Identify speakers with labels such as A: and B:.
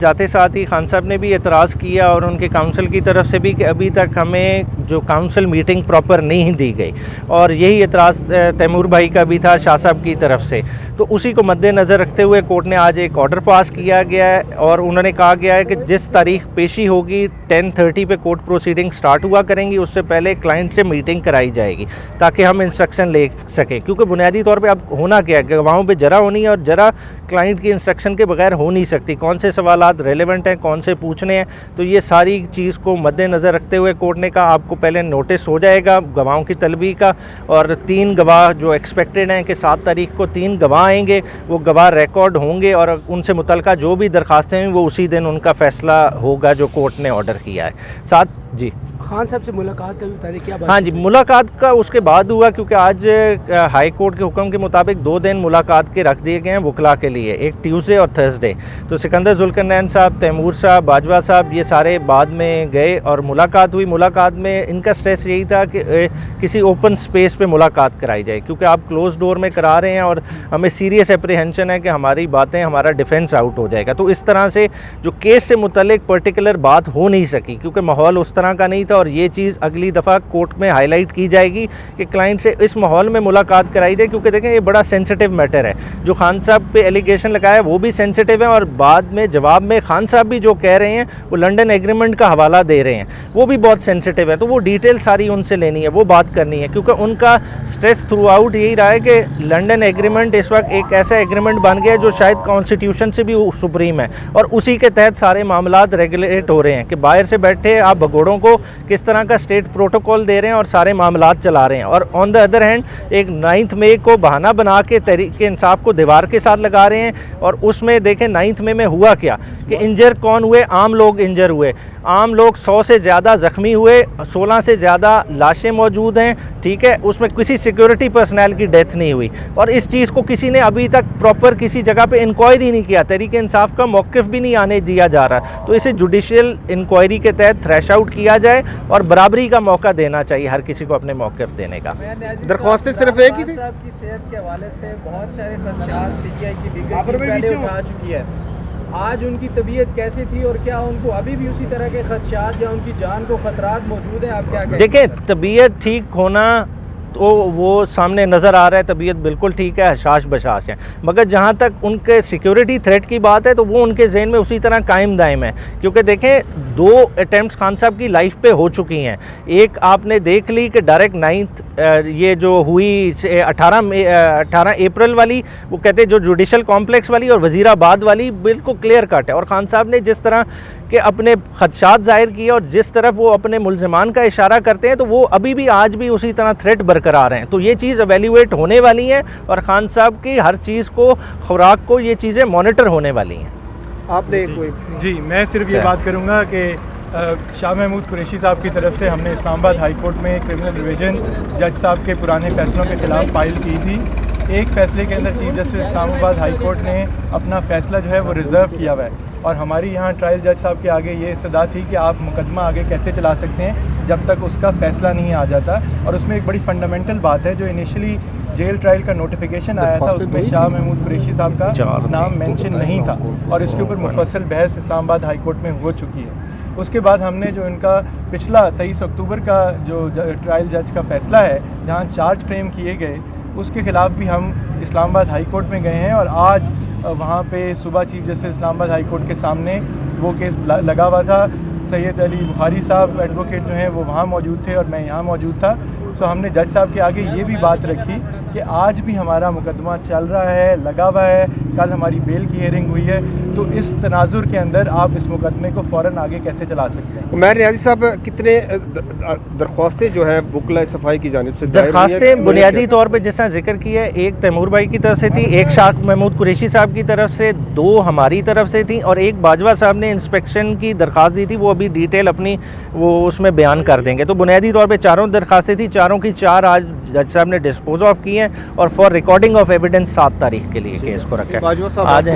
A: जाते साथ ही खान साहब ने भी एतराज़ किया और उनके काउंसिल की तरफ से भी कि अभी तक हमें जो काउंसिल मीटिंग प्रॉपर नहीं दी गई, और यही एतराज़ तैमूर भाई का भी था शाह साहब की तरफ से। तो उसी को मद्देनज़र रखते हुए कोर्ट ने आज एक ऑर्डर पास किया गया है और उन्होंने कहा गया है कि जिस तारीख पेशी होगी 10:30 पे कोर्ट प्रोसीडिंग स्टार्ट हुआ करेंगी, उससे पहले क्लाइंट से मीटिंग कराई जाएगी ताकि हम इंस्ट्रक्शन ले सकें। क्योंकि बुनियादी तौर पे अब होना क्या है, गवाहों पे जरा होनी है और जरा क्लाइंट की इंस्ट्रक्शन के बगैर हो नहीं सकती। कौन से सवालात रेलेवेंट हैं, कौन से पूछने हैं, तो ये सारी चीज़ को मद्देनज़र रखते हुए कोर्ट ने कहा आपको पहले नोटिस हो जाएगा गवाहों की तलबी का, और 3 गवाह जो एक्सपेक्टेड हैं कि 7 तारीख को 3 गवाह आएंगे, वो गवाह रिकॉर्ड होंगे और उनसे मुतल्लिका जो भी दरखास्तें हैं वो उसी दिन उनका फ़ैसला होगा जो कोर्ट ने ऑर्डर किया है। साथ जी
B: खान साहब से मुलाकात का भी तारीख क्या?
A: हाँ जी, मुलाकात का उसके बाद हुआ, क्योंकि आज हाई कोर्ट के हुक्म के मुताबिक 2 दिन मुलाकात के रख दिए गए हैं वकला के लिए, एक ट्यूसडे और थर्सडे। तो सिकंदर जुल्करनैन साहब, तैमूर साहब, बाजवा साहब, ये सारे बाद में गए और मुलाकात हुई। मुलाकात में इनका स्ट्रेस यही था कि किसी ओपन स्पेस पे मुलाकात कराई जाए, क्योंकि आप क्लोज डोर में करा रहे हैं और हमें सीरियस एप्रीहेंशन है कि हमारी बातें, हमारा डिफेंस आउट हो जाएगा। तो इस तरह से जो केस से मुतल्लिक पर्टिकुलर बात हो नहीं सकी, क्योंकि माहौल उस तरह का नहीं था। और ये चीज़ अगली दफ़ा कोर्ट में हाईलाइट की जाएगी कि क्लाइंट से इस माहौल में मुलाकात कराई जाए, क्योंकि देखें ये बड़ा सेंसिटिव मैटर है। जो खान साहब पे एलिगेशन लगाया वो भी सेंसिटिव है, और बाद में जवाब में खान साहब भी जो कह रहे हैं वो लंदन एग्रीमेंट का हवाला दे रहे हैं, वो भी बहुत सेंसिटिव है। तो वो डिटेल सारी उनसे लेनी है, वो बात करनी है, क्योंकि उनका स्ट्रेस थ्रू आउट यही रहा है कि लंदन एग्रीमेंट इस वक्त एक ऐसा एग्रीमेंट बन गया है जो शायद कॉन्स्टिट्यूशन से भी सुप्रीम है, और उसी के तहत सारे मामलात रेगुलेट हो रहे हैं कि बाहर से बैठे आप भगोड़ों को किस तरह का स्टेट प्रोटोकॉल दे रहे हैं और सारे मामलात चला रहे हैं। और ऑन द अदर हैंड एक 9 मई को बहाना बना के तहरीक इंसाफ को दीवार के साथ लगा रहे हैं, और उसमें देखें 9 मई में हुआ क्या कि इंजर कौन हुए? आम लोग इंजर हुए, आम लोग 100 से ज़्यादा ज़ख्मी हुए, 16 से ज़्यादा लाशें मौजूद हैं, ठीक है, उसमें किसी सिक्योरिटी पर्सनल की डेथ नहीं हुई। और इस चीज़ को किसी ने अभी तक प्रॉपर किसी जगह पे इंक्वायरी नहीं किया, तहरीक इंसाफ का मौक़िफ़ भी नहीं आने दिया जा रहा। तो इसे जुडिशियल इंक्वायरी के तहत थ्रेश आउट किया जाए और बराबरी का मौका देना चाहिए हर किसी को अपने मौक़िफ़ देने का।
C: दरख्वास्तें सिर्फ एक ही थी।
B: साहब की सेहत के हवाले से बहुत सारे खदशात पीटीआई की बिगड़ पहले उठा चुकी है, आज उनकी तबीयत कैसी थी और क्या उनको अभी भी उसी तरह के खदशात या उनकी जान को खतरात मौजूद हैं? आप क्या कहें?
A: देखें, तबीयत ठीक होना तो वो सामने नज़र आ रहा है, तबीयत बिल्कुल ठीक है, हशाश बशाश है, मगर जहाँ तक उनके सिक्योरिटी थ्रेट की बात है तो वो उनके जहन में उसी तरह कायम दायम है। क्योंकि देखें 2 अटैम्प्ट्स खान साहब की लाइफ पे हो चुकी हैं। एक आपने देख ली कि डायरेक्ट 9 ये जो हुई 18 अप्रैल वाली, वो कहते हैं जो जुडिशल कॉम्प्लेक्स वाली, और वज़ीराबाद वाली बिल्कुल क्लियर कट है। और खान साहब ने जिस तरह के अपने खदशात ज़ाहिर किए और जिस तरफ वो अपने मुल्ज़िमान का इशारा करते हैं, तो वो अभी भी आज भी उसी तरह थ्रेट बरकरार हैं। तो ये चीज़ एवेल्यूएट होने वाली है और ख़ान साहब की हर चीज़ को, खुराक को, ये चीज़ें मॉनिटर होने वाली हैं।
C: आपने कोई
D: जी, मैं सिर्फ ये बात करूँगा कि शाह महमूद कुरैशी साहब की तरफ से हमने इस्लामाबाद हाई कोर्ट में क्रिमिनल डिवीज़न जज साहब के पुराने फैसलों के ख़िलाफ़ फ़ाइल की थी। एक फ़ैसले के अंदर chief justice Islamabad high court ने अपना फ़ैसला जो है वो रिज़र्व किया हुआ है, और हमारी यहाँ ट्रायल जज साहब के आगे ये इस्तदा थी कि आप मुकदमा आगे कैसे चला सकते हैं जब तक उसका फ़ैसला नहीं आ जाता। और उसमें एक बड़ी फंडामेंटल बात है, जो इनिशियली जेल ट्रायल का नोटिफिकेशन आया था उसमें शाह महमूद कुरैशी साहब का नाम मेंशन नहीं था, और इसके ऊपर मुफस्सल बहस इस्लामाबाद हाई कोर्ट में हो चुकी है। उसके बाद हमने जो इनका पिछला 23 अक्टूबर का जो ट्रायल जज का फ़ैसला है जहाँ चार्ज फ्रेम किए गए, उसके ख़िलाफ़ भी हम इस्लामाबाद हाई कोर्ट में गए हैं, और आज वहाँ पे सुबह chief justice Islamabad high court के सामने वो केस लगा हुआ था। सैयद अली बुखारी साहब एडवोकेट जो हैं वो वहाँ मौजूद थे और मैं यहाँ मौजूद था। तो हमने जज साहब के आगे ये भी बात रखी कि आज भी हमारा मुकदमा चल रहा है, लगा हुआ है, कल हमारी बेल की हियरिंग हुई है, तो इस तनाजुर के अंदर आप इस मुकदमे को फ़ौरन आगे कैसे चला सकते हैं?
C: उमैर नियाज़ी साहब, कितने दरख्वास्तें जो है वकला सफाई की जानिब से?
A: दरख्वास्तें बुनियादी तौर पे जैसा जिक्र किया है, एक तैमूर भाई की तरफ से थी, एक शाह महमूद कुरैशी साहब की तरफ से, 2 हमारी तरफ से थी, और एक बाजवा साहब ने इंस्पेक्शन की दरख्वास्त दी थी, वो अभी डिटेल अपनी वो उसमें बयान कर देंगे। तो बुनियादी तौर पर 4 दरख्वास्तें थी, 4 की 4 आज जज साहब ने डिस्पोज ऑफ की हैं, और फॉर रिकॉर्डिंग ऑफ एविडेंस 7 तारीख के लिए केस को रखा है।
C: बाजवा साहब
A: आज